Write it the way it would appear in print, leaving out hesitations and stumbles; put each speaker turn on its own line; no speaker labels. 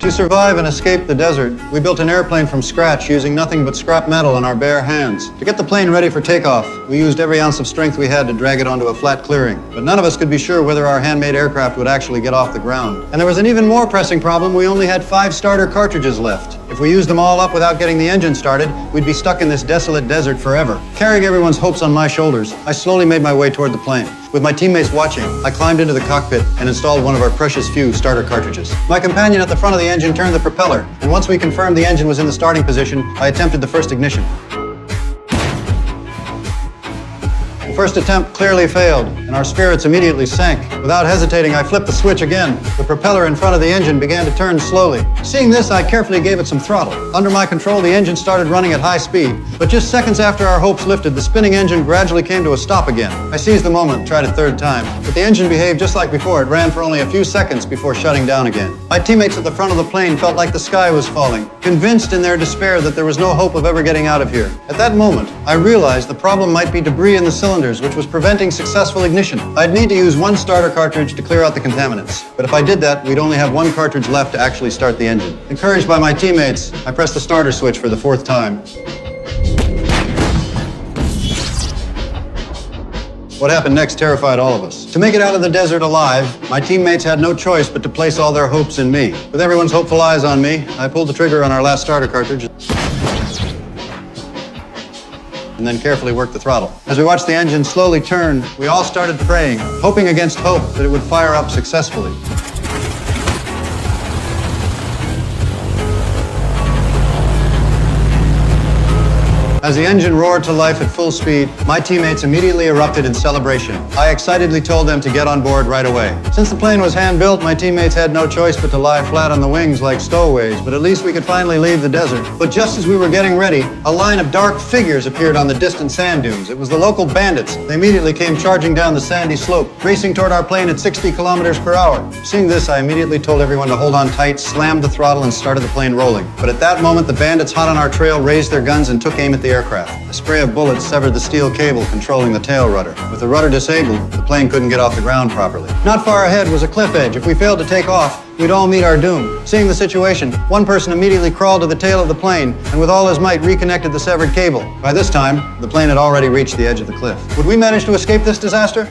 To survive and escape the desert, we built an airplane from scratch using nothing but scrap metal in our bare hands. To get the plane ready for takeoff, we used every ounce of strength we had to drag it onto a flat clearing. But none of us could be sure whether our handmade aircraft would actually get off the ground. And there was an even more pressing problem. We only had 5 starter cartridges left. If we used them all up without getting the engine started, we'd be stuck in this desolate desert forever. Carrying everyone's hopes on my shoulders, I slowly made my way toward the plane. With my teammates watching, I climbed into the cockpit and installed one of our precious few starter cartridges. My companion at the front of the engine turned the propeller, and once we confirmed the engine was in the starting position, I attempted the first ignition. The first attempt clearly failed, and our spirits immediately sank. Without hesitating, I flipped the switch again. The propeller in front of the engine began to turn slowly. Seeing this, I carefully gave it some throttle. Under my control, the engine started running at high speed, but just seconds after our hopes lifted, the spinning engine gradually came to a stop again. I seized the moment and tried a third time, but the engine behaved just like before. It ran for only a few seconds before shutting down again. My teammates at the front of the plane felt like the sky was falling, convinced in their despair that there was no hope of ever getting out of here. At that moment, I realized the problem might be debris in the cylinders, which was preventing successful ignition. I'd need to use 1 starter cartridge to clear out the contaminants. But if I did that, we'd only have 1 cartridge left to actually start the engine. Encouraged by my teammates, I pressed the starter switch for the 4th time. What happened next terrified all of us. To make it out of the desert alive, my teammates had no choice but to place all their hopes in me. With everyone's hopeful eyes on me, I pulled the trigger on our last starter cartridge and then carefully worked the throttle. As we watched the engine slowly turn, we all started praying, hoping against hope that it would fire up successfully. As the engine roared to life at full speed, my teammates immediately erupted in celebration. I excitedly told them to get on board right away. Since the plane was hand-built, my teammates had no choice but to lie flat on the wings like stowaways, but at least we could finally leave the desert. But just as we were getting ready, a line of dark figures appeared on the distant sand dunes. It was the local bandits. They immediately came charging down the sandy slope, racing toward our plane at 60 kilometers per hour. Seeing this, I immediately told everyone to hold on tight, slammed the throttle, and started the plane rolling. But at that moment, the bandits hot on our trail raised their guns and took aim at the aircraft. A spray of bullets severed the steel cable controlling the tail rudder. With the rudder disabled, the plane couldn't get off the ground properly. Not far ahead was a cliff edge. If we failed to take off, we'd all meet our doom. Seeing the situation, one person immediately crawled to the tail of the plane and with all his might reconnected the severed cable. By this time, the plane had already reached the edge of the cliff. Would we manage to escape this disaster?